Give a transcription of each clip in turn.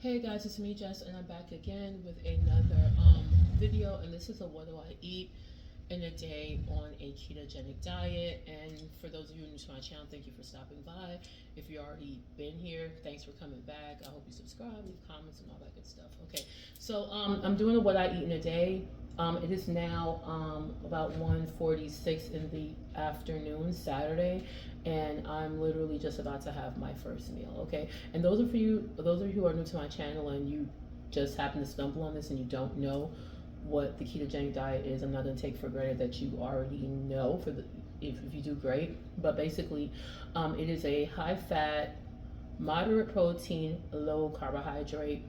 Hey guys, it's me Jess and I'm back again with another video, and this is a what do I eat in a day on a ketogenic diet. And for those of you new to my channel, thank you for stopping by. If you already been here, thanks for coming back. I hope you subscribe, leave comments and all that good stuff. Okay, so I'm doing a what I eat in a day. It is now about 1:46 in the afternoon, Saturday, and I'm literally just about to have my first meal. Okay, and those of you who are new to my channel and you just happen to stumble on this and you don't know what the ketogenic diet is, I'm not going to take for granted that you already know. If you do, great. But basically, it is a high fat, moderate protein, low carbohydrate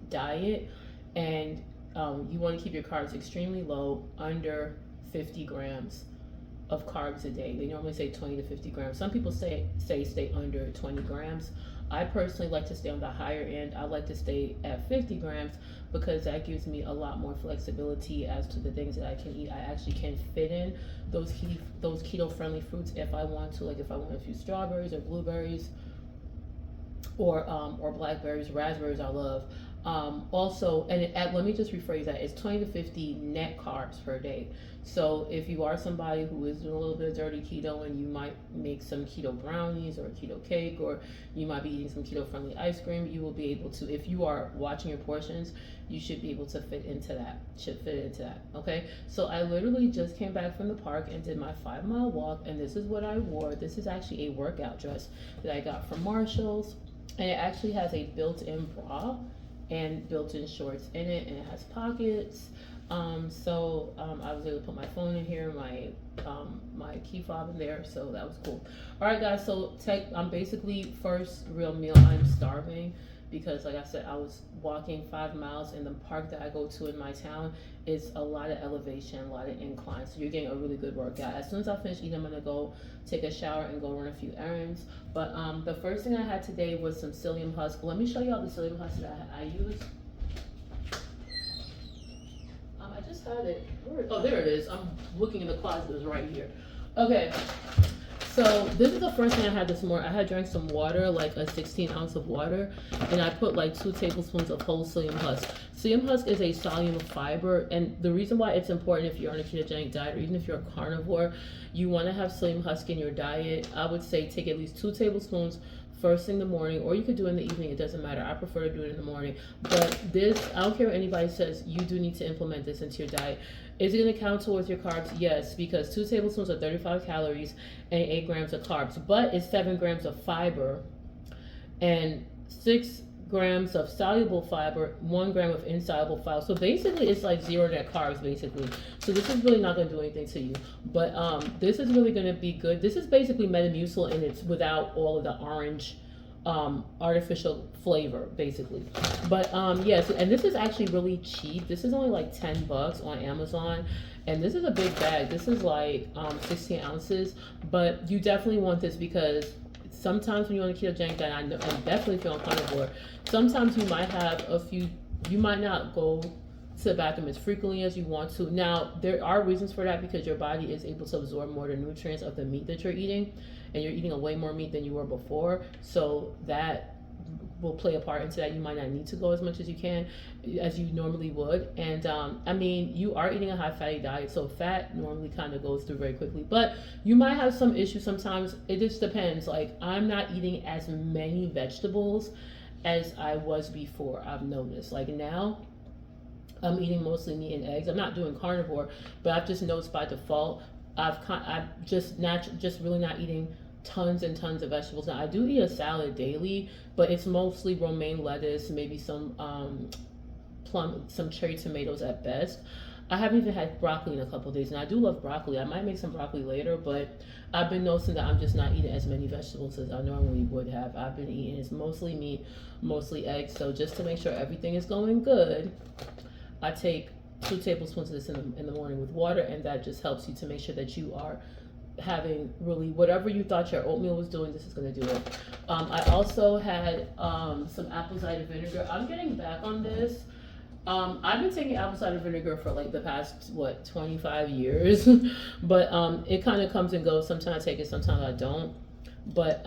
diet, and you want to keep your carbs extremely low, under 50 grams of carbs a day. They normally say 20 to 50 grams. Some people say stay under 20 grams. I personally like to stay on the higher end. I like to stay at 50 grams because that gives me a lot more flexibility as to the things that I can eat. I actually can fit in those keto friendly fruits if I want to, like if I want a few strawberries or blueberries or blackberries, raspberries I love. Also, and let me just rephrase that, it's 20 to 50 net carbs per day. So if you are somebody who is doing a little bit of dirty keto and you might make some keto brownies or a keto cake, or you might be eating some keto friendly ice cream, you will be able to, if you are watching your portions, you should be able to fit into that, okay? So I literally just came back from the park and did my 5-mile walk, and this is what I wore. This is actually a workout dress that I got from Marshall's, and it actually has a built-in bra and built-in shorts in it, and it has pockets. So I was able to put my phone in here, my key fob in there, so that was cool. All right, guys. So I'm basically first real meal. I'm starving because, like I said, I was walking 5 miles, and the park that I go to in my town is a lot of elevation, a lot of incline. So you're getting a really good workout. As soon as I finish eating, I'm gonna go take a shower and go run a few errands. But the first thing I had today was some psyllium husk. Let me show you all the psyllium husk that I use. I just had it. Oh, there it is. I'm looking in the closet. It's right here. Okay. So this is the first thing I had this morning. I had drank some water, like a 16 ounce of water, and I put like 2 tablespoons of whole psyllium husk. Psyllium husk is a soluble fiber, and the reason why it's important if you're on a ketogenic diet, or even if you're a carnivore, you want to have psyllium husk in your diet. I would say take at least 2 tablespoons first thing in the morning, or you could do it in the evening. It doesn't matter. I prefer to do it in the morning. But this, I don't care what anybody says, you do need to implement this into your diet. Is it going to count towards your carbs? Yes, because 2 tablespoons are 35 calories and 8 grams of carbs, but it's 7 grams of fiber and 6 grams of soluble fiber, 1 gram of insoluble fiber. So basically it's like 0 net carbs basically. So this is really not going to do anything to you, but this is really going to be good. This is basically Metamucil, and it's without all of the orange artificial flavor basically. But yes, and this is actually really cheap. This is only like $10 on Amazon, and this is a big bag. This is like 16 ounces, but you definitely want this because sometimes when you're on a ketogenic diet, I know, and definitely if you're on carnivore, sometimes you might have you might not go to the bathroom as frequently as you want to. Now, there are reasons for that because your body is able to absorb more of the nutrients of the meat that you're eating, and you're eating a way more meat than you were before. So that will play a part into that. You might not need to go as much as you normally would. And I mean, you are eating a high fatty diet, so fat normally kind of goes through very quickly, but you might have some issues sometimes. It just depends. Like, I'm not eating as many vegetables as I was before. I've noticed, like, now I'm eating mostly meat and eggs. I'm not doing carnivore, but I've just noticed by default I've just really not eating tons and tons of vegetables. Now I do eat a salad daily, but it's mostly romaine lettuce, maybe some some cherry tomatoes at best. I haven't even had broccoli in a couple of days, and I do love broccoli. I might make some broccoli later, but I've been noticing that I'm just not eating as many vegetables as I normally would have. I've been eating, it's mostly meat, mostly eggs. So just to make sure everything is going good, I take 2 tablespoons of this in the morning with water, and that just helps you to make sure that you are having really whatever you thought your oatmeal was doing, this is going to do it. I also had some apple cider vinegar. I'm getting back on this. I've been taking apple cider vinegar for like the past 25 years, but it kind of comes and goes. Sometimes I take it, sometimes I don't. But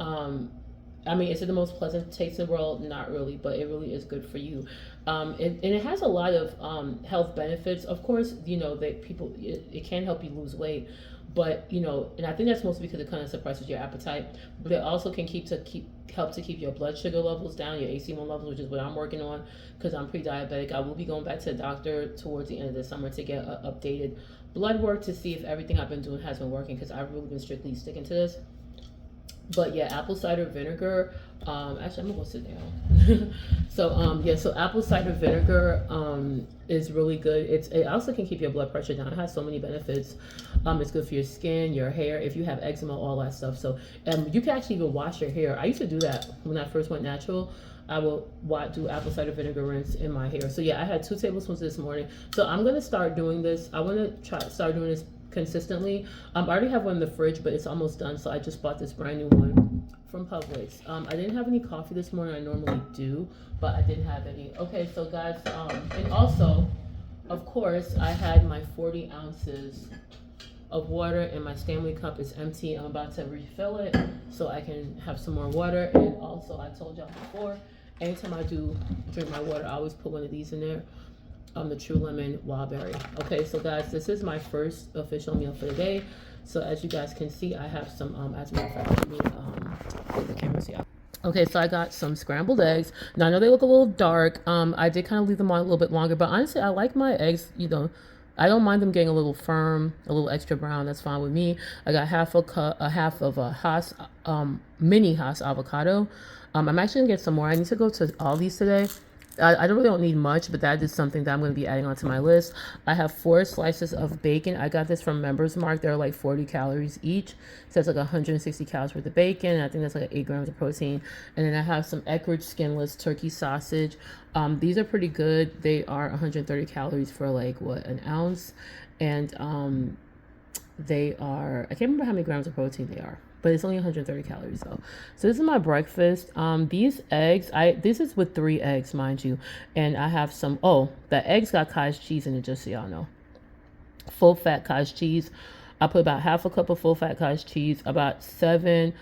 I mean, is it the most pleasant taste in the world? Not really, but it really is good for you. And it has a lot of health benefits. Of course, you know that people it can help you lose weight, but you know, and I think that's mostly because it kind of suppresses your appetite. But it also can keep help to keep your blood sugar levels down, your AC1 levels, which is what I'm working on because I'm pre-diabetic. I will be going back to the doctor towards the end of the summer to get updated blood work to see if everything I've been doing has been working because I've really been strictly sticking to this. But yeah, apple cider vinegar. Actually, I'm gonna go sit down. So apple cider vinegar is really good. It also can keep your blood pressure down. It has so many benefits. It's good for your skin, your hair, if you have eczema, all that stuff. So you can actually even wash your hair. I used to do that when I first went natural. I will do apple cider vinegar rinse in my hair. So yeah, I had 2 tablespoons this morning. So I'm gonna start doing this. I want to start doing this consistently. I already have one in the fridge, but it's almost done. So I just bought this brand new one from Publix. I didn't have any coffee this morning. I normally do, but I didn't have any. Okay, so guys, and also, of course, I had my 40 ounces of water and my Stanley cup is empty. I'm about to refill it so I can have some more water. And also, I told y'all before, anytime I do drink my water, I always put one of these in there. The True Lemon Wild Berry. Okay, so guys, this is my first official meal for the day. So as you guys can see, I have some, as a matter of fact, let me put the camera see. Okay, so I got some scrambled eggs. Now I know they look a little dark. I did kind of leave them on a little bit longer, but honestly, I like my eggs, you know, I don't mind them getting a little firm, a little extra brown. That's fine with me. I got half of a Haas, mini Haas avocado. I'm actually gonna get some more. I need to go to Aldi's today. I don't need much, but that is something that I'm going to be adding onto my list. I have 4 slices of bacon. I got this from Members Mark. They're like 40 calories each. So that's like 160 calories worth of bacon. I think that's like 8 grams of protein. And then I have some Eckrich skinless turkey sausage. These are pretty good. They are 130 calories for like an ounce. And they are, I can't remember how many grams of protein they are, but it's only 130 calories though. So this is my breakfast. These eggs, this is with 3 eggs, mind you. And I have some, the eggs got cottage cheese in it, just so y'all know. Full fat cottage cheese. I put about half a cup of full fat cottage cheese, about 7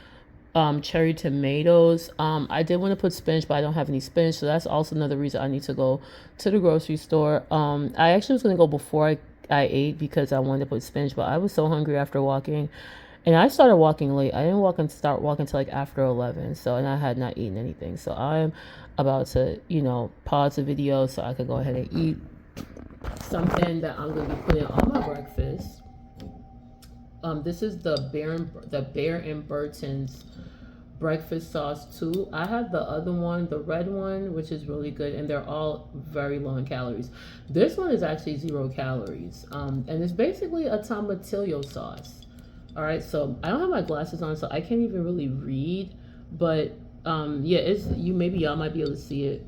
cherry tomatoes. I did want to put spinach, but I don't have any spinach. So that's also another reason I need to go to the grocery store. I actually was going to go before I ate because I wanted to put spinach, but I was so hungry after walking. And I started walking late. I didn't start walking till like after 11. So, and I had not eaten anything. So I'm about to, pause the video so I could go ahead and eat something that I'm going to be putting on my breakfast. This is the Bear and Burton's breakfast sauce too. I have the other one, the red one, which is really good, and they're all very low in calories. This one is actually 0 calories, and it's basically a tomatillo sauce. All right, so I don't have my glasses on, so I can't even really read, but yeah, maybe y'all might be able to see it.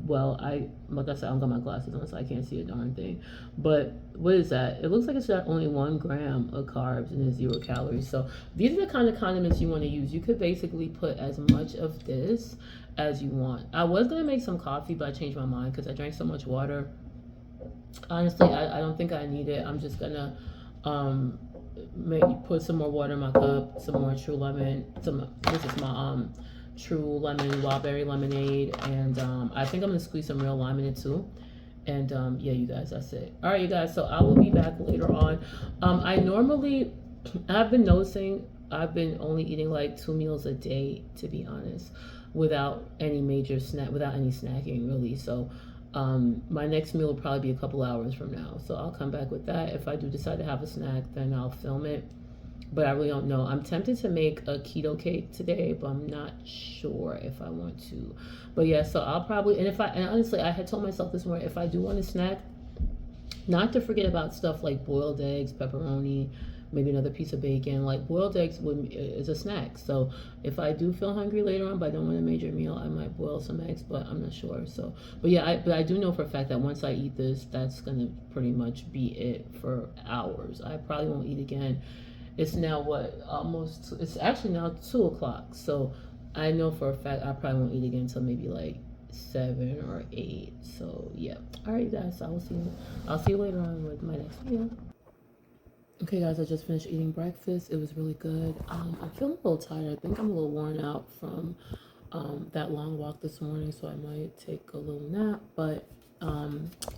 Well, like I said, I don't got my glasses on, so I can't see a darn thing. But what is that? It looks like it's got only 1 gram of carbs and it's 0 calories. So these are the kind of condiments you want to use. You could basically put as much of this as you want. I was gonna make some coffee, but I changed my mind because I drank so much water. Honestly, I don't think I need it. I'm just gonna put some more water in my cup, some more True Lemon. This is my True Lemon Wild Berry lemonade, and I think I'm gonna squeeze some real lime in it too. And yeah, you guys, that's it. All right, you guys, so I will be back later on. I've been noticing I've been only eating like 2 meals a day, to be honest, without any snacking really. So my next meal will probably be a couple hours from now, so I'll come back with that. If I do decide to have a snack, then I'll film it, but I really don't know. I'm tempted to make a keto cake today, but I'm not sure if I want to. But yeah, so I'll probably, and honestly, I had told myself this morning, if I do want a snack, not to forget about stuff like boiled eggs, pepperoni, maybe another piece of bacon. Like boiled eggs is a snack. So if I do feel hungry later on, but I don't want a major meal, I might boil some eggs, but I'm not sure. So, but yeah, I do know for a fact that once I eat this, that's gonna pretty much be it for hours. I probably won't eat again. It's now it's actually now 2 o'clock. So I know for a fact I probably won't eat again until maybe like 7 or 8. So yeah. All right, guys. So I'll see you later on with my next video. Okay, guys, I just finished eating breakfast. It was really good. I'm feeling a little tired. I think I'm a little worn out from that long walk this morning, so I might take a little nap. But I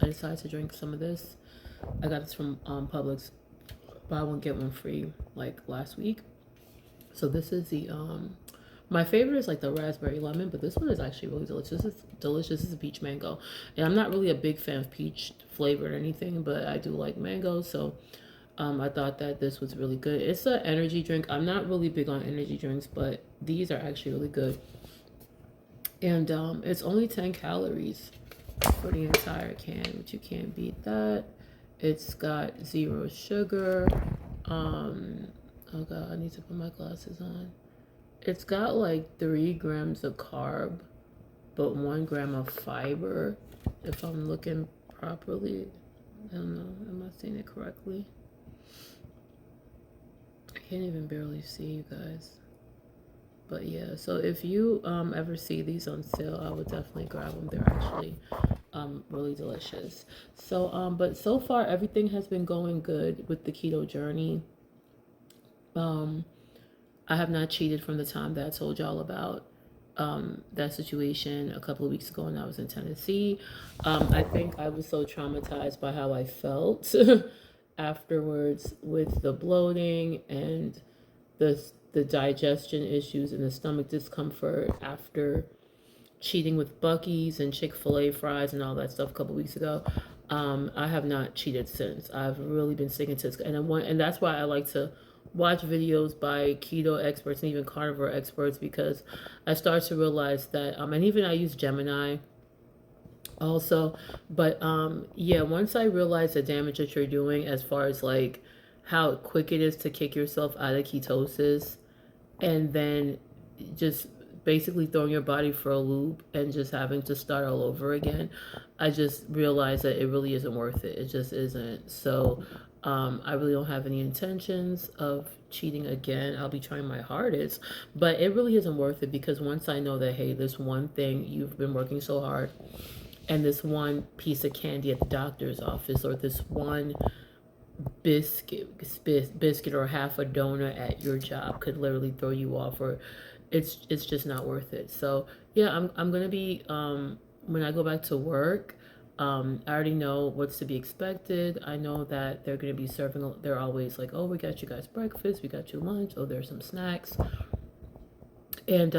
decided to drink some of this. I got this from Publix, buy one get one free like last week. So this is the my favorite is like the raspberry lemon, but this one is actually really delicious. It's delicious. It's a peach mango, and I'm not really a big fan of peach flavored or anything, but I do like mango. So I thought that this was really good. It's an energy drink. I'm not really big on energy drinks, but these are actually really good. And it's only 10 calories for the entire can, which you can't beat that. It's got 0 sugar. Oh god, I need to put my glasses on. It's got like 3 grams of carb, but 1 gram of fiber. If I'm looking properly, I don't know. Am I saying it correctly? I can't even barely see you guys. But yeah, so if you ever see these on sale, I would definitely grab them. They're actually really delicious. So but so far everything has been going good with the keto journey. I have not cheated from the time that I told y'all about that situation a couple of weeks ago when I was in Tennessee. I think I was so traumatized by how I felt afterwards with the bloating and the digestion issues and the stomach discomfort after cheating with Buc-ee's and Chick-fil-A fries and all that stuff a couple weeks ago. I have not cheated since. I've really been sticking to this, and that's why I like to watch videos by keto experts and even carnivore experts, because I start to realize that and even I use Gemini also, but yeah, once I realize the damage that you're doing as far as like how quick it is to kick yourself out of ketosis and then just basically throwing your body for a loop and just having to start all over again, I just realized that it really isn't worth it. It just isn't. So I really don't have any intentions of cheating again. I'll be trying my hardest, but it really isn't worth it, because once I know that, hey, this one thing you've been working so hard, and this one piece of candy at the doctor's office, or this one biscuit or half a donut at your job could literally throw you off, or it's just not worth it. So yeah, I'm gonna be when I go back to work, I already know what's to be expected. I know that they're going to be serving, they're always like, oh, we got you guys breakfast, we got you lunch, oh, there's some snacks. And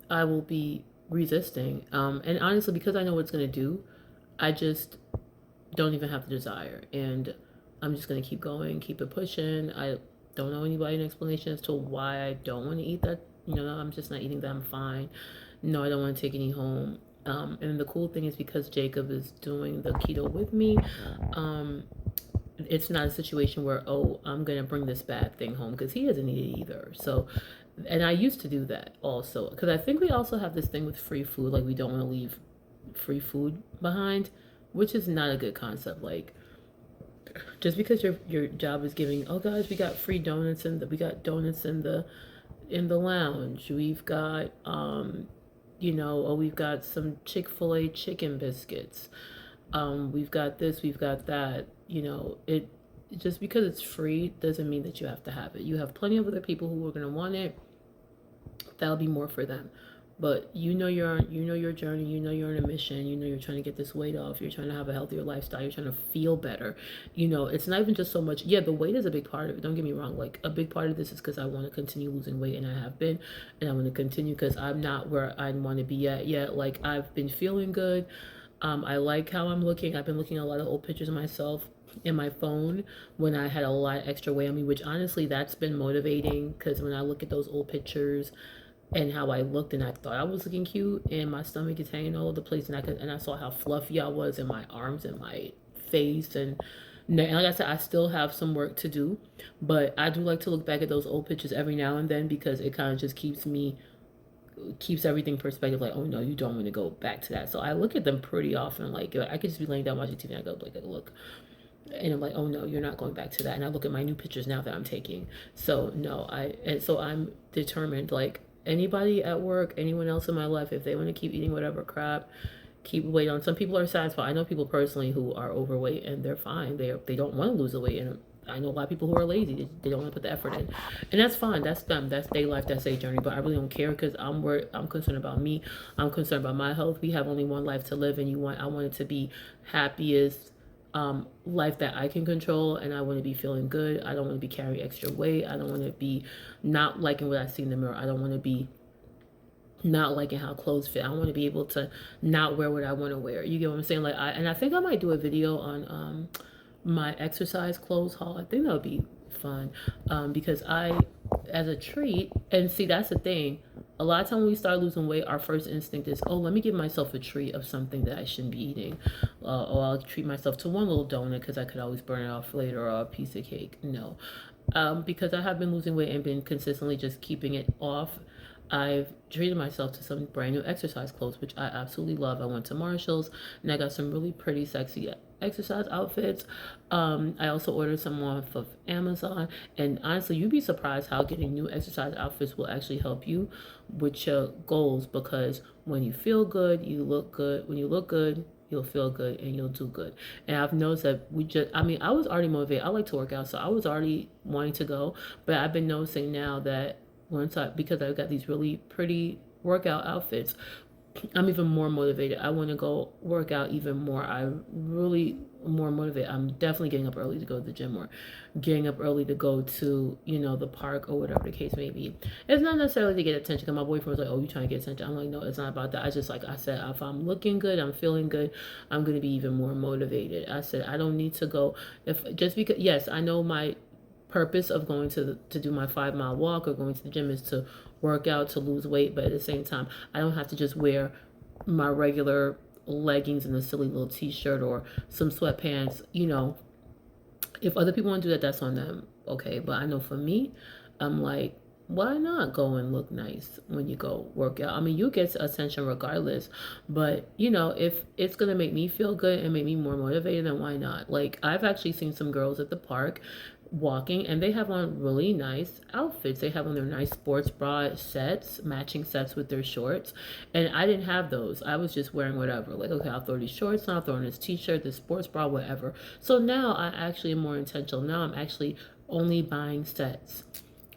I will be resisting. And honestly, because I know what it's going to do, I just don't even have the desire. And I'm just going to keep going, keep it pushing. I don't know anybody an explanation as to why I don't want to eat that. You know, I'm just not eating that. I'm fine. No, I don't want to take any home. And the cool thing is, because Jacob is doing the keto with me, it's not a situation where, oh, I'm going to bring this bad thing home, because he doesn't eat it either. So, and I used to do that also, because I think we also have this thing with free food, like we don't want to leave free food behind, which is not a good concept. Like, just because your job is giving, oh guys, we got free donuts, and we got donuts in the lounge. We've got you know, oh, we've got some Chick-fil-A chicken biscuits. We've got this, we've got that. You know, it just because it's free doesn't mean that you have to have it. You have plenty of other people who are going to want it. That'll be more for them. But you know your journey, you know you're on a mission, you know you're trying to get this weight off, you're trying to have a healthier lifestyle, you're trying to feel better. You know, it's not even just so much, yeah, the weight is a big part of it, don't get me wrong. Like, a big part of this is because I want to continue losing weight, and I have been, and I want to continue, because I'm not where I want to be at yet. Like, I've been feeling good. I like how I'm looking. I've been looking at a lot of old pictures of myself in my phone when I had a lot of extra weight on me, which honestly, that's been motivating, because when I look at those old pictures and how I looked, and I thought I was looking cute, and my stomach is hanging all over the place, and I saw how fluffy I was in my arms and my face, and like I said, I still have some work to do, but I do like to look back at those old pictures every now and then, because it kind of just keeps everything in perspective. Like, oh no, you don't want to go back to that. So I look at them pretty often. Like, I could just be laying down watching TV, and I go like, look, and I'm like, oh no, you're not going back to that. And I look at my new pictures now that I'm taking. So no, so I'm determined. Like, anybody at work, anyone else in my life, if they want to keep eating whatever crap, keep weight on. Some people are satisfied. I know people personally who are overweight and they're fine. They don't want to lose the weight, and I know a lot of people who are lazy. They don't want to put the effort in, and that's fine. That's them. That's their life. That's their journey. But I really don't care because I'm concerned about me. I'm concerned about my health. We have only one life to live, and I want it to be happiest life that I can control, and I want to be feeling good. I don't want to be carrying extra weight. I don't want to be not liking what I see in the mirror. I don't want to be not liking how clothes fit. I want to be able to not wear what I want to wear. You get what I'm saying? Like I think I might do a video on my exercise clothes haul. I think that would be fun because I, as a treat, and see that's the thing. A lot of time when we start losing weight, our first instinct is, oh, let me give myself a treat of something that I shouldn't be eating. Or I'll treat myself to one little donut because I could always burn it off later, or a piece of cake. No. Because I have been losing weight and been consistently just keeping it off, I've treated myself to some brand new exercise clothes, which I absolutely love. I went to Marshall's and I got some really pretty, sexy exercise outfits. I also ordered some off of Amazon. And honestly, you'd be surprised how getting new exercise outfits will actually help you with your goals, because when you feel good, you look good. When you look good, you'll feel good and you'll do good. And I've noticed that I was already motivated. I like to work out, so I was already wanting to go. But I've been noticing now that because I've got these really pretty workout outfits, I'm even more motivated. I want to go work out even more. I'm really more motivated. I'm definitely getting up early to go to the gym, or getting up early to go to, the park or whatever the case may be. It's not necessarily to get attention, because my boyfriend was like, oh, you trying to get attention? I'm like, no, it's not about that. I just, like I said, if I'm looking good, I'm feeling good, I'm going to be even more motivated. I said, I don't need to go, yes, I know my purpose of going to do my 5 mile walk or going to the gym is to work out, to lose weight, but at the same time, I don't have to just wear my regular leggings and a silly little t-shirt or some sweatpants. If other people want to do that, that's on them, okay? But I know for me, I'm like, why not go and look nice when you go work out? I mean, you get attention regardless, but if it's gonna make me feel good and make me more motivated, then why not? Like, I've actually seen some girls at the park walking, and they have on really nice outfits. They have on their nice sports bra sets, matching sets with their shorts, and I didn't have those. I was just wearing whatever. Like, okay, I'll throw these shorts on, I'll throw on this t-shirt, this sports bra, whatever. So now I actually am more intentional. Now I'm actually only buying sets.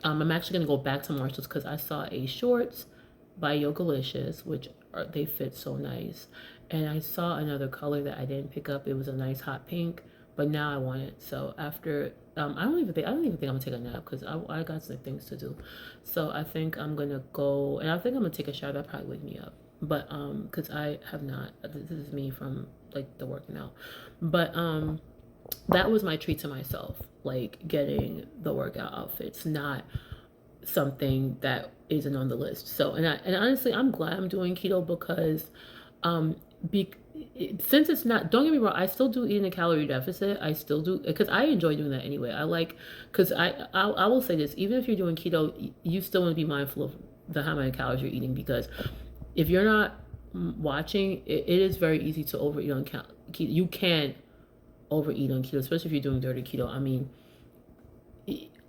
I'm actually going to go back to Marshall's because I saw a shorts by Yogalicious, which they fit so nice. And I saw another color that I didn't pick up. It was a nice hot pink, but now I want it. So after, I don't even think I'm going to take a nap because I got some things to do. So I think I'm going to go, and I think I'm going to take a shower. That'll probably wake me up. But, because I have not, this is me from, like, the working out. But, that was my treat to myself, like getting the workout outfits, not something that isn't on the list. So, and honestly, I'm glad I'm doing keto because, since it's not, don't get me wrong, I still do eat in a calorie deficit. I still do, because I enjoy doing that anyway. Because I will say this, even if you're doing keto, you still want to be mindful of how many calories you're eating, because if you're not watching, it is very easy to overeat on keto. You can overeat on keto, especially if you're doing dirty keto. I mean,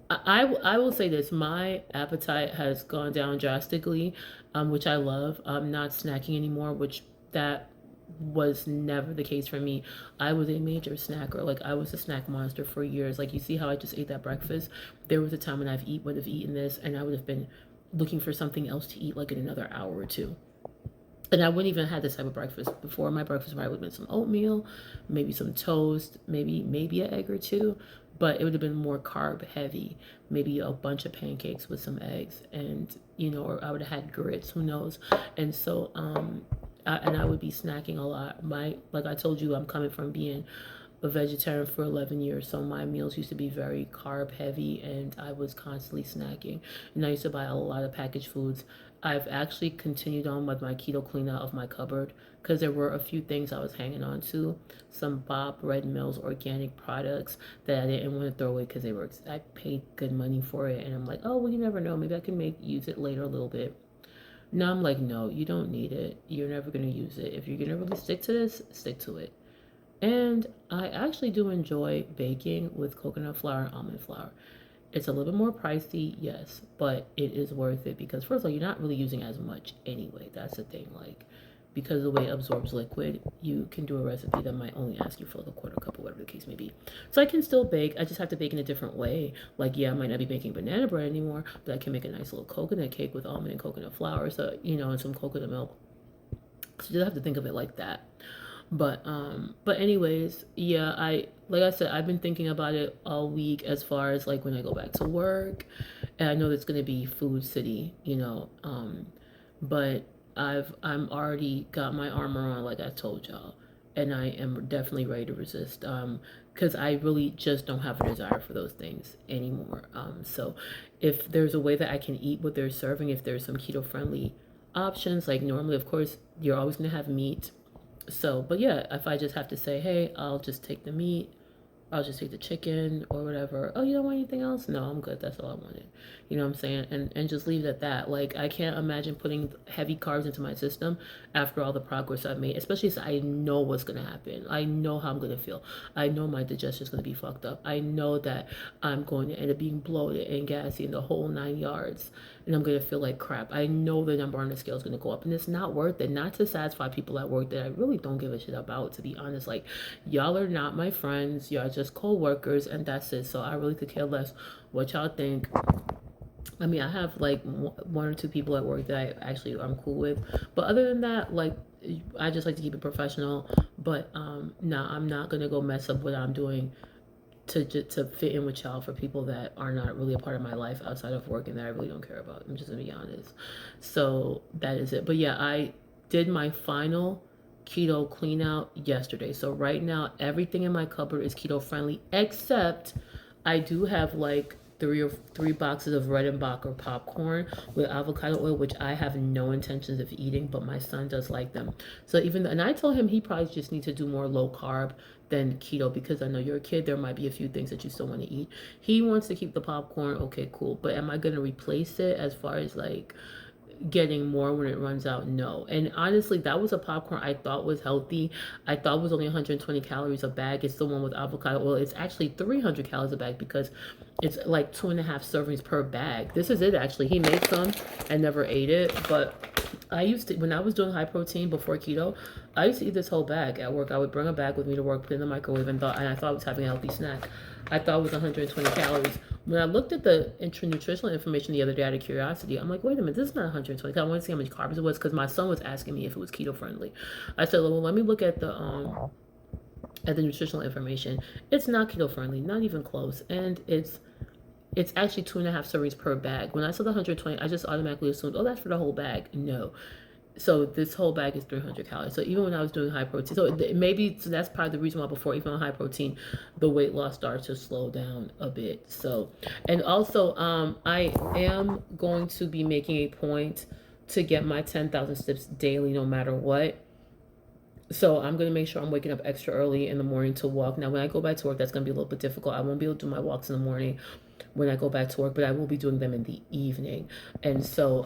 I will say this, my appetite has gone down drastically, which I love. I'm not snacking anymore, which that was never the case for me. I was a major snacker. Like, I was a snack monster for years. Like, you see how I just ate that breakfast? There was a time when would have eaten this and I would have been looking for something else to eat, like in another hour or two. And I wouldn't even have this type of breakfast before. My breakfast probably would have been some oatmeal, maybe some toast, maybe an egg or two, but it would have been more carb heavy. Maybe a bunch of pancakes with some eggs, and or I would have had grits. Who knows? And so, I would be snacking a lot. Like I told you, I'm coming from being a vegetarian for 11 years, so my meals used to be very carb heavy, and I was constantly snacking. And I used to buy a lot of packaged foods. I've actually continued on with my keto clean out of my cupboard because there were a few things I was hanging on to. Some Bob Red Mills organic products that I didn't want to throw away because I paid good money for it, and I'm like, oh, well, you never know. Maybe I can use it later a little bit. Now I'm like, no, you don't need it. You're never going to use it. If you're going to really stick to this, stick to it. And I actually do enjoy baking with coconut flour and almond flour. It's a little bit more pricey, yes, but it is worth it because, first of all, you're not really using as much anyway. That's the thing. Like, because of the way it absorbs liquid, you can do a recipe that might only ask you for like a quarter cup or whatever the case may be. So I can still bake. I just have to bake in a different way. Like, yeah, I might not be making banana bread anymore, but I can make a nice little coconut cake with almond and coconut flour, so and some coconut milk. So you just have to think of it like that. But anyways, yeah, I like I said, I've been thinking about it all week as far as like when I go back to work, and I know it's gonna be food city, but I'm already got my armor on like I told y'all, and I am definitely ready to resist. Because I really just don't have a desire for those things anymore. So if there's a way that I can eat what they're serving, if there's some keto friendly options, like normally, of course, you're always gonna have meat. So, but yeah, if I just have to say, hey, I'll just take the meat, I'll just take the chicken or whatever. Oh, you don't want anything else? No, I'm good. That's all I wanted. You know what I'm saying? And just leave it at that. Like, I can't imagine putting heavy carbs into my system after all the progress I've made, especially since I know what's going to happen. I know how I'm going to feel. I know my digestion is going to be fucked up. I know that I'm going to end up being bloated and gassy in the whole 9 yards. And I'm going to feel like crap. I know the number on the scale is going to go up. And it's not worth it. Not to satisfy people at work that I really don't give a shit about, to be honest. Like, y'all are not my friends. Y'all just co-workers, and that's it. So I really could care less what y'all think. I mean, I have like one or two people at work that I'm cool with, but other than that, like, I just like to keep it professional. But no, I'm not gonna go mess up what I'm doing to fit in with y'all for people that are not really a part of my life outside of work and that I really don't care about. I'm just gonna be honest. So that is it. But yeah, I did my final keto clean out yesterday. So right now everything in my cupboard is keto friendly, except I do have like three boxes of Redenbacher popcorn with avocado oil, which I have no intentions of eating, but my son does like them. So and I told him he probably just needs to do more low carb than keto, because I know you're a kid, there might be a few things that you still want to eat. He wants to keep the popcorn, okay, cool. But am I gonna replace it as far as like getting more when it runs out? No. And honestly, that was a popcorn I thought was healthy. I thought it was only 120 calories a bag. It's the one with avocado oil. It's actually 300 calories a bag because it's like 2.5 servings per bag. This is it actually. He made some and never ate it, but I used to, when I was doing high protein before keto, I used to eat this whole bag at work. I would bring a bag with me to work, put it in the microwave, and I thought I was having a healthy snack. I thought it was 120 calories. When I looked at the nutritional information the other day out of curiosity, I'm like, wait a minute, this is not 120. I wanted to see how much carbs it was because my son was asking me if it was keto friendly. I said, well, let me look at the nutritional information. It's not keto friendly, not even close, and it's actually 2.5 servings per bag. When I saw the 120, I just automatically assumed, oh, that's for the whole bag. No. So this whole bag is 300 calories. So even when I was doing high protein, so that's probably the reason why before even on high protein, the weight loss started to slow down a bit. So, and also, I am going to be making a point to get my 10,000 steps daily, no matter what. So I'm going to make sure I'm waking up extra early in the morning to walk. Now, when I go back to work, that's going to be a little bit difficult. I won't be able to do my walks in the morning when I go back to work, but I will be doing them in the evening. And so,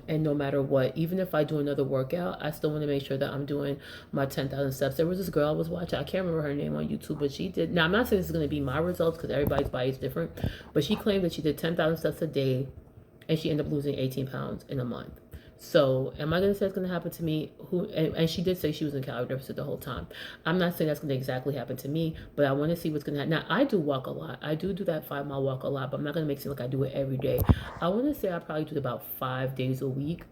and no matter what, even if I do another workout, I still want to make sure that I'm doing my 10,000 steps. There was this girl I was watching, I can't remember her name on YouTube, but she did, now I'm not saying this is going to be my results because everybody's body is different, but she claimed that she did 10,000 steps a day and she ended up losing 18 pounds in a month. So am I going to say it's going to happen to me? And she did say she was in calorie deficit the whole time. I'm not saying that's going to exactly happen to me, but I want to see what's going to happen. Now, I do walk a lot. I do that 5-mile walk a lot, but I'm not going to make it seem like I do it every day. I want to say I probably do it about 5 days a week.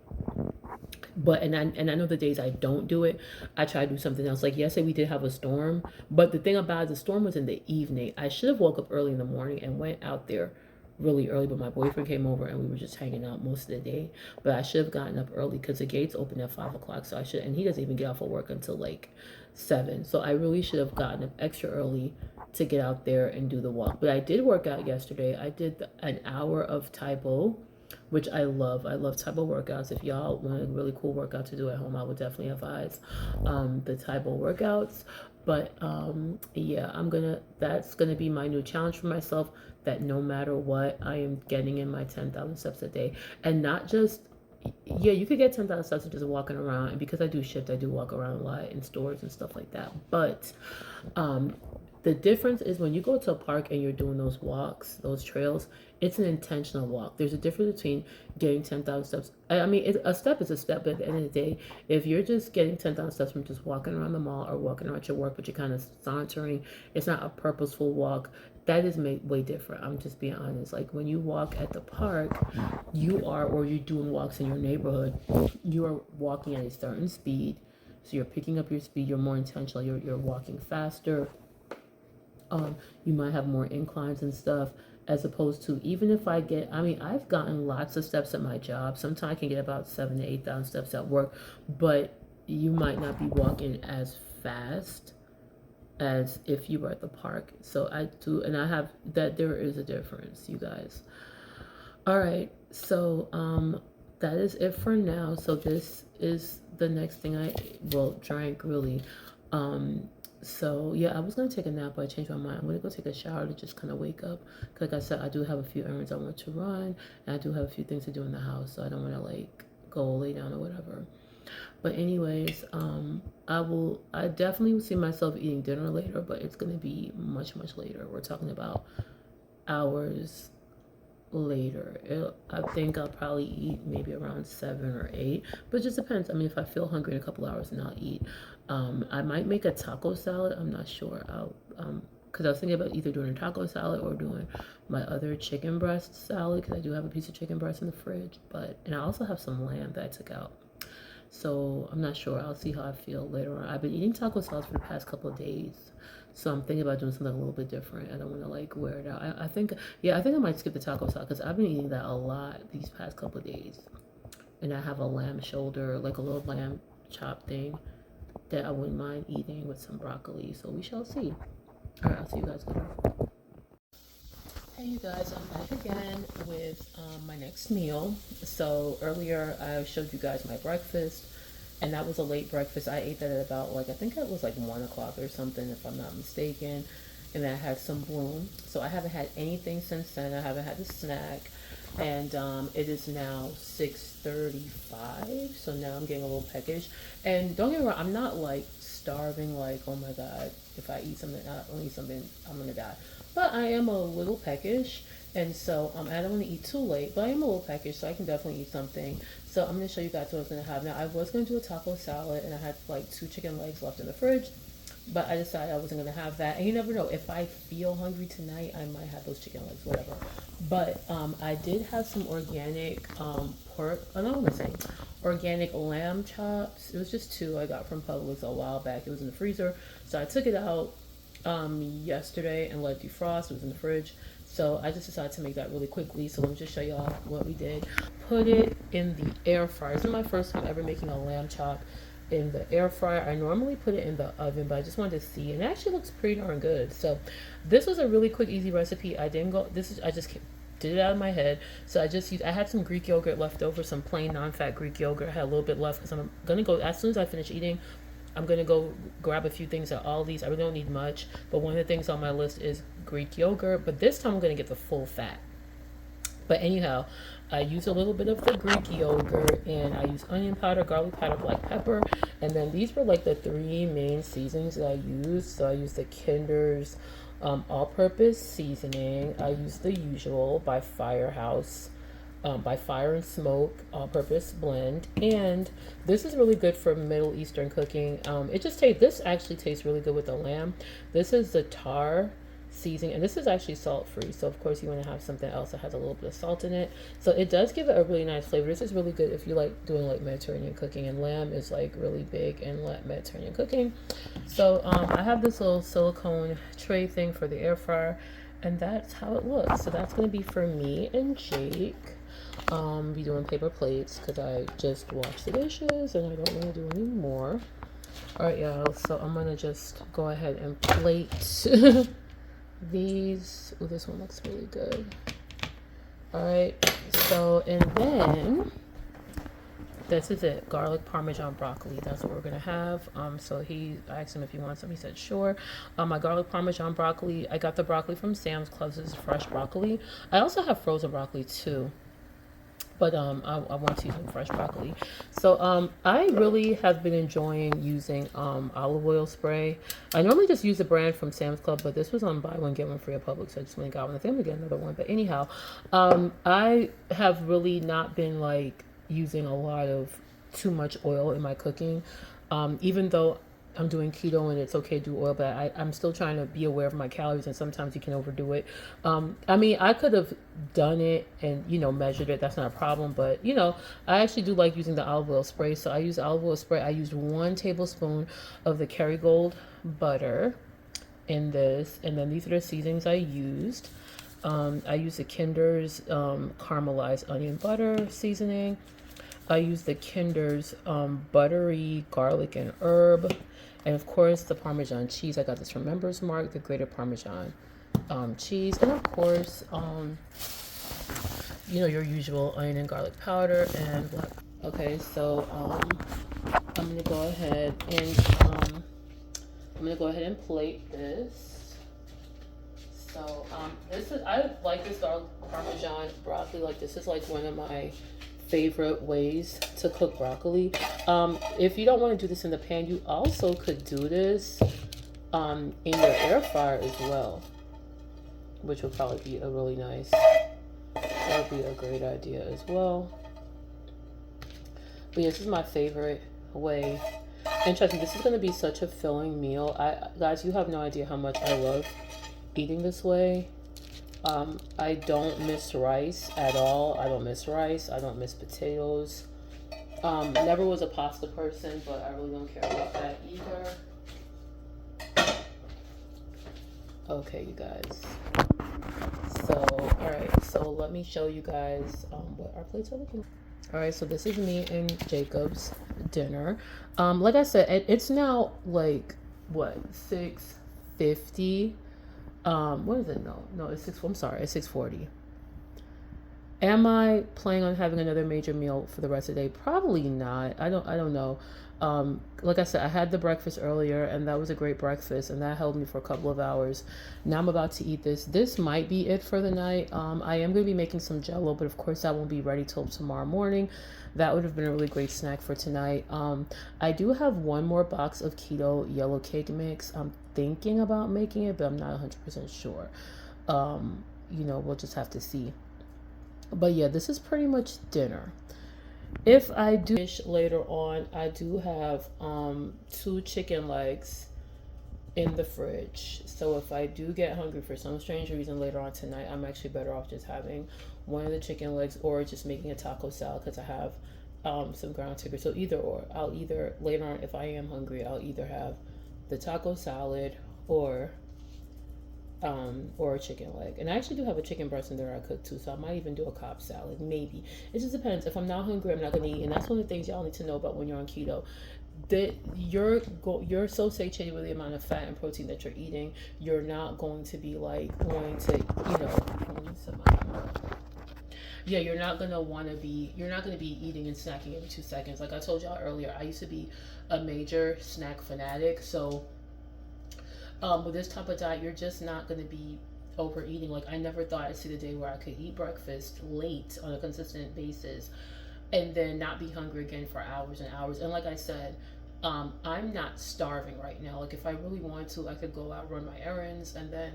But and I know the days I don't do it, I try to do something else. Like yesterday we did have a storm, but the thing about it, the storm was in the evening. I should have woke up early in the morning and went out there really early, but my boyfriend came over and we were just hanging out most of the day. But I should have gotten up early because the gates open at 5 o'clock, so I should, and he doesn't even get off of work until like 7, so I really should have gotten up extra early to get out there and do the walk. But I did work out yesterday. I did an hour of Taibo, which I love. I love Taibo workouts. If y'all want a really cool workout to do at home, I would definitely advise the Taibo workouts. But yeah, that's gonna be my new challenge for myself, that no matter what, I am getting in my 10,000 steps a day. And not just, yeah, you could get 10,000 steps just walking around. And because I do shift, I do walk around a lot in stores and stuff like that. But The difference is when you go to a park and you're doing those walks, those trails, it's an intentional walk. There's a difference between getting 10,000 steps. I mean, a step is a step, but at the end of the day, if you're just getting 10,000 steps from just walking around the mall or walking around your work, but you're kind of sauntering, it's not a purposeful walk. That is way different. I'm just being honest. Like when you walk at the park, or you're doing walks in your neighborhood, you are walking at a certain speed. So you're picking up your speed. You're more intentional. You're walking faster. You might have more inclines and stuff, as opposed to, even if I've gotten lots of steps at my job. Sometimes I can get about 7,000 to 8,000 steps at work, but you might not be walking as fast as if you were at the park. So I do, and I have that. There is a difference, you guys. All right, so that is it for now. So this is the next thing I drank really. So yeah, I was gonna take a nap, but I changed my mind. I'm gonna go take a shower to just kind of wake up. Like I said, I do have a few errands I want to run, and I do have a few things to do in the house, so I don't want to like go lay down or whatever. But anyways, I definitely will see myself eating dinner later, but it's gonna be much later. We're talking about hours later. I think I'll probably eat maybe around 7 or 8, but it just depends. I mean, if I feel hungry in a couple hours, then I'll eat. I might make a taco salad. I'm not sure. Because I was thinking about either doing a taco salad or doing my other chicken breast salad, because I do have a piece of chicken breast in the fridge. And I also have some lamb that I took out. So I'm not sure. I'll see how I feel later on. I've been eating taco salads for the past couple of days. So I'm thinking about doing something a little bit different. I don't want to like wear it out. I think I might skip the taco salad, because I've been eating that a lot these past couple of days. And I have a lamb shoulder, like a little lamb chop thing, that I wouldn't mind eating with some broccoli. So we shall see. All right, I'll see you guys later. Hey you guys, I'm back again with my next meal. So earlier I showed you guys my breakfast, and that was a late breakfast. I ate that at about I think it was like 1 o'clock or something, if I'm not mistaken. And then I had some bloom. So I haven't had anything since then. I haven't had a snack. And it is now 6:35, so now I'm getting a little peckish. And don't get me wrong, I'm not like starving, like, oh my god, if I eat something, I don't eat something, I'm gonna die. But I am a little peckish, and so I don't want to eat too late, but I am a little peckish, so I can definitely eat something. So I'm gonna show you guys what I was gonna have. Now I was gonna do a taco salad, and I had like 2 chicken legs left in the fridge, but I decided I wasn't gonna have that. And you never know, if I feel hungry tonight, I might have those chicken legs, whatever. But I did have some organic pork. I don't want to say organic lamb chops. It was just 2 I got from Publix a while back. It was in the freezer, so I took it out yesterday and let it defrost. It was in the fridge, so I just decided to make that really quickly. So let me just show y'all what we did. Put it in the air fryer. This is my first time ever making a lamb chop in the air fryer. I normally put it in the oven, but I just wanted to see, and it actually looks pretty darn good. So this was a really quick, easy recipe. I just did it out of my head. So I had some Greek yogurt left over, some plain non-fat Greek yogurt. I had a little bit left, because I'm gonna go, as soon as I finish eating, I'm gonna go grab a few things at Aldi's. I really don't need much, but one of the things on my list is Greek yogurt, but this time I'm gonna get the full fat. But anyhow, I use a little bit of the Greek yogurt, and I use onion powder, garlic powder, black pepper, and then these were like the 3 main seasonings that I used. So I used the Kinder's all-purpose seasoning. I used the usual by Firehouse, by Fire and Smoke all-purpose blend, and this is really good for Middle Eastern cooking. This actually tastes really good with the lamb. This is the tar seasoning, and this is actually salt free, so of course you want to have something else that has a little bit of salt in it, so it does give it a really nice flavor. This is really good if you like doing like Mediterranean cooking, and lamb is like really big in Mediterranean cooking. So I have this little silicone tray thing for the air fryer, and that's how it looks. So that's going to be for me and Jake. Be doing paper plates because I just washed the dishes and I don't want to do any more. All right, y'all, so I'm gonna just go ahead and plate these. Oh, this one looks really good. All right, so, and then this is it, garlic parmesan broccoli. That's what we're gonna have. So I asked him if he wants some. He said sure. My garlic parmesan broccoli, I got the broccoli from Sam's Club. This is fresh broccoli. I also have frozen broccoli too. but I want to use some fresh broccoli. So I really have been enjoying using olive oil spray. I normally just use the brand from Sam's Club, but this was on buy one get one free at Publix, so I just went and got one. I think I'm gonna get another one. But anyhow, I have really not been like using a lot of too much oil in my cooking, even though I'm doing keto and it's okay to do oil, but I'm still trying to be aware of my calories, and sometimes you can overdo it. I mean, I could have done it and, measured it. That's not a problem. But, I actually do like using the olive oil spray. So I use olive oil spray. I used 1 tablespoon of the Kerrygold butter in this. And then these are the seasonings I used. I used the Kinder's caramelized onion butter seasoning. I use the Kinder's buttery garlic and herb. And of course, the Parmesan cheese. I got this from Members Mark, the grated Parmesan cheese. And of course, your usual onion and garlic powder and black. Okay, so I'm gonna go ahead and plate this. So I like this garlic Parmesan broccoli. Like, this is like one of my favorite ways to cook broccoli. If you don't want to do this in the pan, you also could do this in your air fryer as well, which would probably be that would be a great idea as well. But yeah, this is my favorite way. And trust me, this is going to be such a filling meal. Guys, you have no idea how much I love eating this way. I don't miss rice at all. I don't miss rice. I don't miss potatoes. Never was a pasta person, but I really don't care about that either. Okay, you guys. So, alright. So, let me show you guys what our plates are looking like. Alright, so this is me and Jacob's dinner. Like I said, it's now like, what, 6:50? What is it? No, it's 6. I'm sorry, it's 6:40. Am I planning on having another major meal for the rest of the day? Probably not. I don't know. Like I said, I had the breakfast earlier, and that was a great breakfast, and that held me for a couple of hours. Now I'm about to eat this. This might be it for the night. I am going to be making some Jello, but of course that won't be ready till tomorrow morning. That would have been a really great snack for tonight. I do have one more box of keto yellow cake mix. I'm thinking about making it, but I'm not 100% sure. We'll just have to see. But yeah, this is pretty much dinner. If I do fish later on, I do have 2 chicken legs in the fridge. So if I do get hungry for some strange reason later on tonight, I'm actually better off just having one of the chicken legs or just making a taco salad, because I have some ground chicken. So either or. I'll either, later on, if I am hungry, I'll either have the taco salad or a chicken leg. And I actually do have a chicken breast in there I cook too, so I might even do a Cobb salad, maybe. It just depends. If I'm not hungry, I'm not gonna eat. And that's one of the things y'all need to know about when you're on keto, that you're so satiated with the amount of fat and protein that you're eating, you're not going to be like wanting to, you're not gonna be eating and snacking every 2 seconds. Like I told y'all earlier, I used to be a major snack fanatic. So with this type of diet, you're just not gonna be overeating. Like, I never thought I'd see the day where I could eat breakfast late on a consistent basis and then not be hungry again for hours and hours. And like I said, I'm not starving right now. Like, if I really wanted to, I could go out, run my errands, and then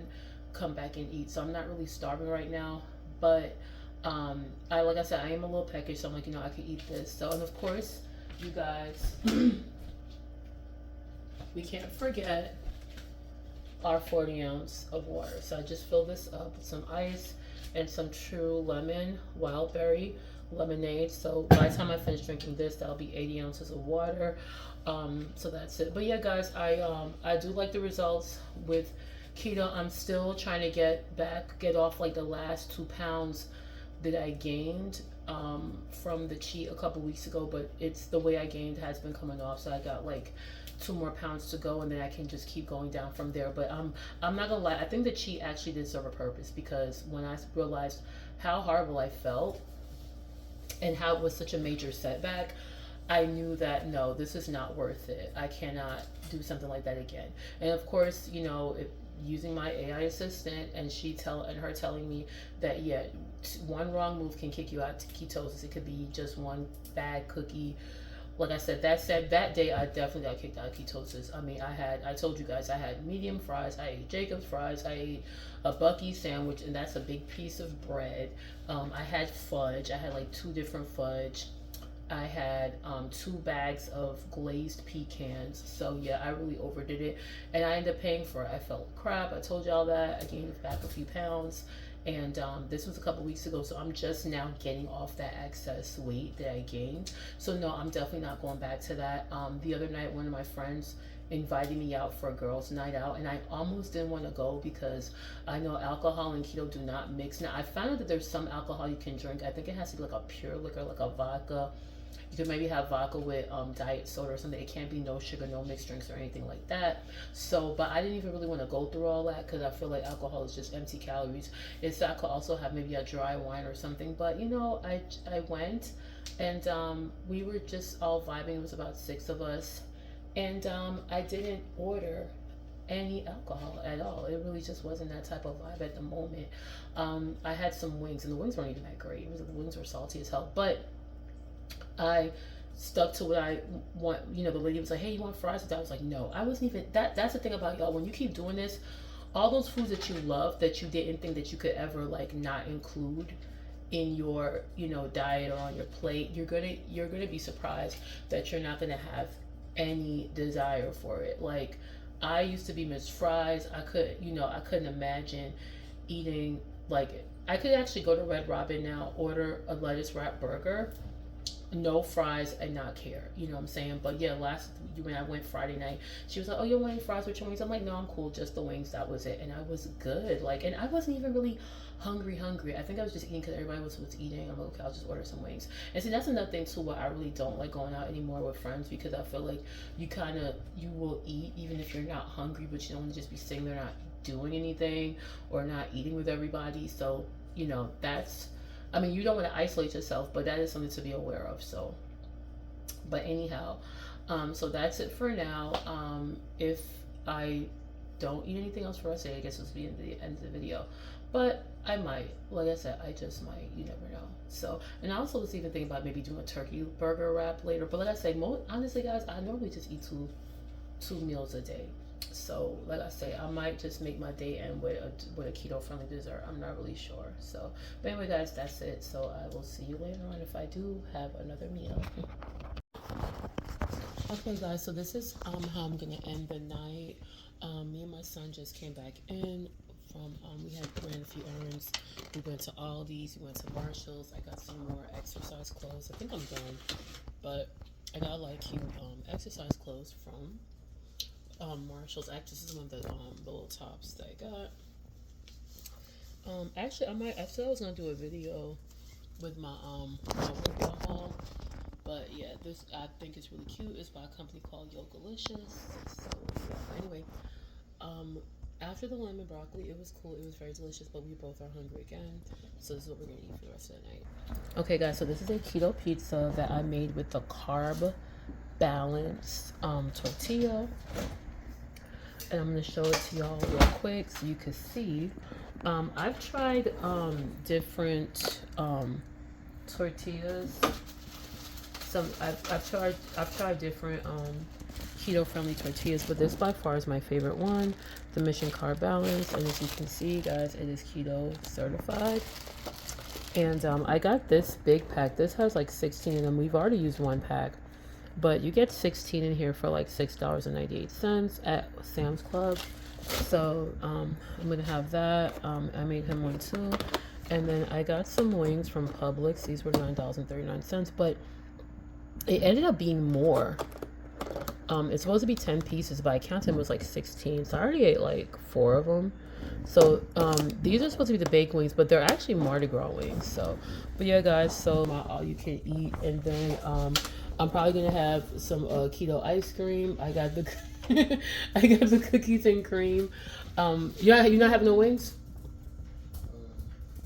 come back and eat. So I'm not really starving right now. But like I said, I am a little peckish, so I'm like, I could eat this. So, and of course, you guys, we can't forget our 40 ounce of water. So I just fill this up with some ice and some True Lemon Wild Berry lemonade. So by the time I finish drinking this, that'll be 80 ounces of water. So that's it. But yeah, guys, I do like the results with keto. I'm still trying to get off like the last 2 pounds that I gained from the cheat a couple weeks ago, but it's the way I gained has been coming off. So I got like 2 more pounds to go, and then I can just keep going down from there. But I'm not gonna lie, I think the cheat actually did serve a purpose, because when I realized how horrible I felt and how it was such a major setback, I knew that no, this is not worth it. I cannot do something like that again. And of course, using my AI assistant, and her telling me that, yeah, one wrong move can kick you out to ketosis. It could be just one bad cookie. Like I said, that day I definitely got kicked out of ketosis. I mean, I told you guys I had medium fries, I ate Jacob's fries, I ate a Bucky sandwich, and that's a big piece of bread. I had fudge. I had like 2 different fudge. I had 2 bags of glazed pecans. So yeah, I really overdid it, and I ended up paying for it. I felt crap. I told y'all that. I gained back a few pounds, and this was a couple weeks ago. So I'm just now getting off that excess weight that I gained. So no, I'm definitely not going back to that. The other night, one of my friends invited me out for a girls' night out, and I almost didn't want to go because I know alcohol and keto do not mix. Now I found out that there's some alcohol you can drink. I think it has to be like a pure liquor, like a vodka. You could maybe have vodka with diet soda or something. It can't be no sugar, no mixed drinks or anything like that. So, but I didn't even really want to go through all that because I feel like alcohol is just empty calories. It's I could also have maybe a dry wine or something. But you know, I went, and we were just all vibing. It was about 6 of us, and I didn't order any alcohol at all. It really just wasn't that type of vibe at the moment. I had some wings, and the wings weren't even that great. The wings were salty as hell, but I stuck to what I want. You know, the lady was like, "Hey, you want fries with that?" I was like, "No." I wasn't even that. That's the thing about y'all. When you keep doing this, all those foods that you love that you didn't think that you could ever like not include in your, you know, diet or on your plate, you're gonna be surprised that you're not gonna have any desire for it. Like I used to be Miss Fries. I couldn't imagine eating like I could actually go to Red Robin now, order a lettuce wrap burger, no fries, and not care. You know what I'm saying? But yeah, when I went Friday night, she was like, "Oh, you want any fries with your wings?" I'm like, "No, I'm cool, just the wings." That was it, and I was good. Like, and I wasn't even really hungry. I think I was just eating because everybody was eating. I'm like, okay, I'll just order some wings. And see, that's another thing too. Why I really don't like going out anymore with friends, because I feel like you will eat even if you're not hungry, but you don't want to just be sitting there not doing anything or not eating with everybody. So you know you don't want to isolate yourself, but that is something to be aware of. So, but anyhow, so that's it for now. If I don't eat anything else for the rest of the day, I guess this will be the end of the video. But I might, like I said, I just might. You never know. So, and I also was even thinking about maybe doing a turkey burger wrap later. But like I say, honestly, guys, I normally just eat two meals a day. So like I say, I might just make my day end with a keto friendly dessert. I'm not really sure. So but anyway guys, that's it. So I will see you later on if I do have another meal. Okay guys, so this is how I'm gonna end the night. Me and my son just came back in from we had ran a few errands. We went to Aldi's, we went to Marshall's. I got some more exercise clothes. I think I'm done, but I got like cute exercise clothes from Marshall's. Actually, this is one of the little tops that I got. Actually, I said I was gonna do a video with my workout haul, but yeah, this I think is really cute. It's by a company called Yogalicious. So yeah. Anyway, after the lemon broccoli, it was cool. It was very delicious, but we both are hungry again. So this is what we're gonna eat for the rest of the night. Okay, guys. So this is a keto pizza that I made with the carb balance tortilla. And I'm going to show it to y'all real quick so you can see. I've tried different tortillas. I've tried different keto friendly tortillas, but this by far is my favorite one, the Mission Carb Balance. And as you can see, guys, it is keto certified. And I got this big pack. This has like 16 in them. We've already used one pack, but you get 16 in here for like $6.98 at Sam's Club. So I'm gonna have that. I made him one too. And then I got some wings from Publix. These were $9.39, but it ended up being more. It's supposed to be 10 pieces, but I counted it was like 16. So I already ate like 4 of them. So these are supposed to be the baked wings, but they're actually Mardi Gras wings. So, but yeah, guys. So my all you can eat, and then I'm probably gonna have some keto ice cream. I got the I got the cookies and cream. You're not having no wings?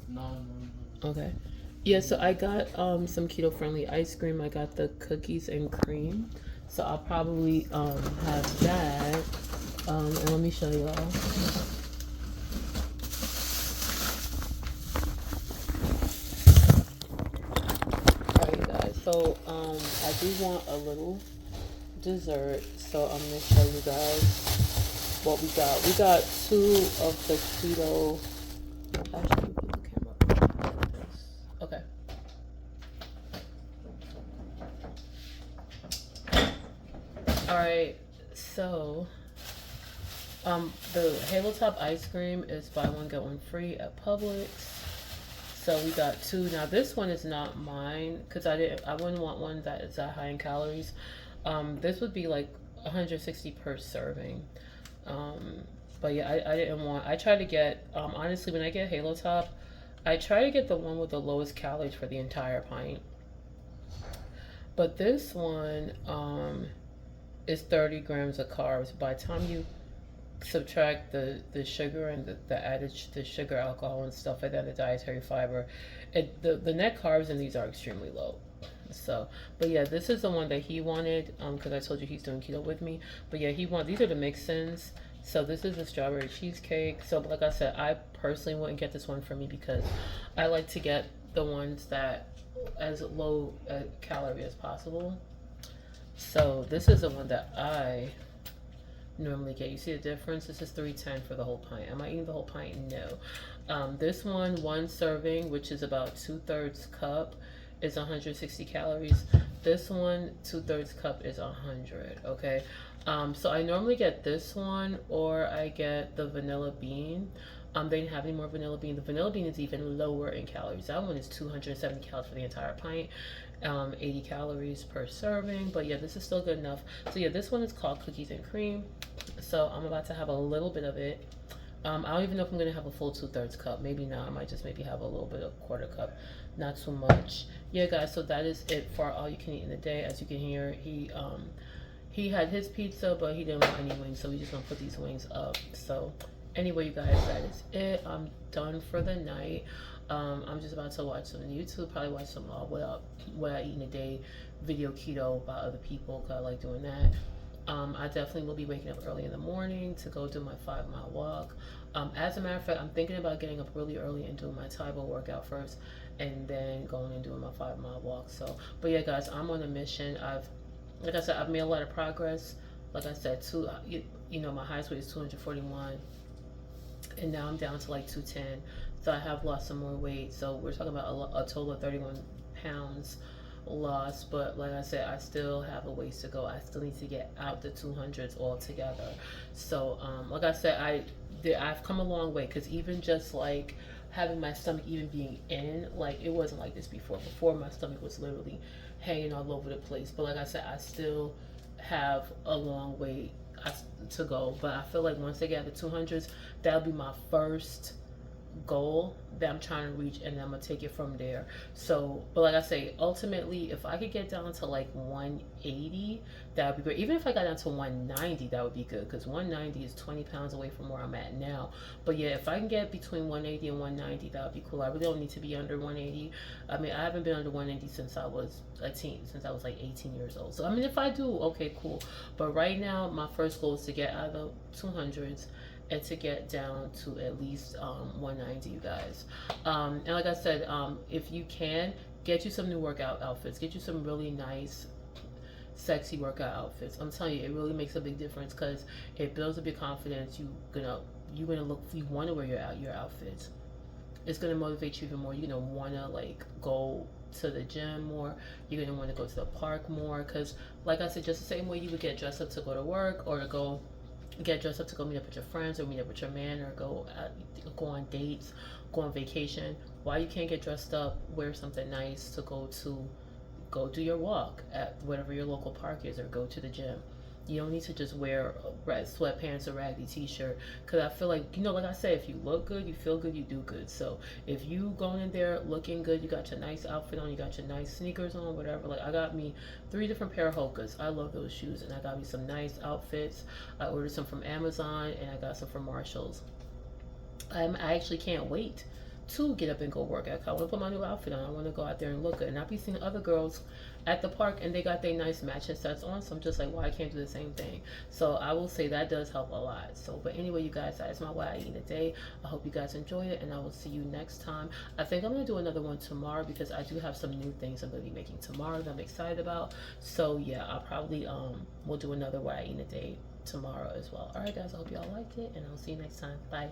No. Okay. Yeah, so I got some keto friendly ice cream. I got the cookies and cream. So I'll probably have that. And let me show y'all. So I do want a little dessert, so I'm gonna show you guys what we got. We got two of the keto. Actually, put the camera like this. Okay. All right. So the Halo Top ice cream is buy one get one free at Publix. So we got two. Now this one is not mine because I wouldn't want one that is that high in calories. This would be like 160 per serving. Um, but yeah, I didn't want. I try to get honestly when I get Halo Top, I try to get the one with the lowest calories for the entire pint. But this one is 30 grams of carbs. By the time you subtract the sugar and the added the sugar, alcohol, and stuff like that, the dietary fiber, the net carbs in these are extremely low. So, but yeah, this is the one that he wanted because I told you he's doing keto with me. But yeah, these are the mix-ins. So this is the strawberry cheesecake. So like I said, I personally wouldn't get this one for me because I like to get the ones that as low calorie as possible. So this is the one that I normally get. You see the difference? This is 310 for the whole pint. Am I eating the whole pint? No. This one serving, which is about 2/3 cup, is 160 calories. This one, 2/3 cup, is 100. Okay. So I normally get this one, or I get the vanilla bean. They didn't have any more vanilla bean. The vanilla bean is even lower in calories. That one is 270 calories for the entire pint. 80 calories per serving, but yeah, this is still good enough. So yeah, this one is called cookies and cream. So I'm about to have a little bit of it. I don't even know if I'm gonna have a full 2/3 cup. Maybe not. I might just maybe have a little bit of quarter cup, not too much. Yeah, guys. So that is it for all you can eat in the day. As you can hear, he had his pizza, but he didn't want any wings, so we just gonna put these wings up. So anyway, you guys, that is it. I'm done for the night. I'm just about to watch some YouTube, probably watch some what I eat in a day video keto by other people because I like doing that. I definitely will be waking up early in the morning to go do my 5 mile walk. As a matter of fact, I'm thinking about getting up really early and doing my Taibo workout first and then going and doing my 5 mile walk. So, but yeah, guys, I'm on a mission. Like I said, I've made a lot of progress. Like I said, my highest weight is 241 and now I'm down to like 210. So I have lost some more weight. So we're talking about a total of 31 pounds lost. But like I said, I still have a ways to go. I still need to get out the 200s altogether. So like I said, I've come a long way because even just like having my stomach even being in, like it wasn't like this before. Before my stomach was literally hanging all over the place. But like I said, I still have a long way to go. But I feel like once I get the 200s, that'll be my first goal that I'm trying to reach, and I'm gonna take it from there. So, but like I say, ultimately, if I could get down to like 180, that would be great. Even if I got down to 190, that would be good because 190 is 20 pounds away from where I'm at now. But yeah, if I can get between 180 and 190, that would be cool. I really don't need to be under 180. I mean, I haven't been under 180 since I was like 18 years old. So I mean, if I do, okay, cool. But right now, my first goal is to get out of the 200s and to get down to at least 190, you guys. And like I said, if you can, get you some new workout outfits. Get you some really nice, sexy workout outfits. I'm telling you, it really makes a big difference because it builds up your confidence. You want to wear your outfits. It's gonna motivate you even more. You're gonna wanna like go to the gym more. You're gonna want to go to the park more because, like I said, just the same way you would get dressed up to go to work or to go get dressed up to go meet up with your friends or meet up with your man or go on dates, go on vacation. Why you can't get dressed up, wear something nice to go do your walk at whatever your local park is or go to the gym. You don't need to just wear sweatpants or raggedy t-shirt because I feel like, like I said, if you look good, you feel good, you do good. So if you going in there looking good, you got your nice outfit on, you got your nice sneakers on, whatever. Like I got me 3 different pair of Hokas. I love those shoes, and I got me some nice outfits. I ordered some from Amazon and I got some from Marshalls. I actually can't wait to get up and go work out. I want to put my new outfit on. I want to go out there and look good. And I be seeing other girls at the park and they got their nice matching sets on. So I'm just like, why I can't do the same thing? So I will say that does help a lot. So, but anyway, you guys, that is my what I eat in a day. I hope you guys enjoyed it, and I will see you next time. I think I'm gonna do another one tomorrow because I do have some new things I'm gonna be making tomorrow that I'm excited about. So yeah, I'll probably we'll do another what I eat in a day tomorrow as well. All right, guys, I hope y'all liked it, and I'll see you next time. Bye.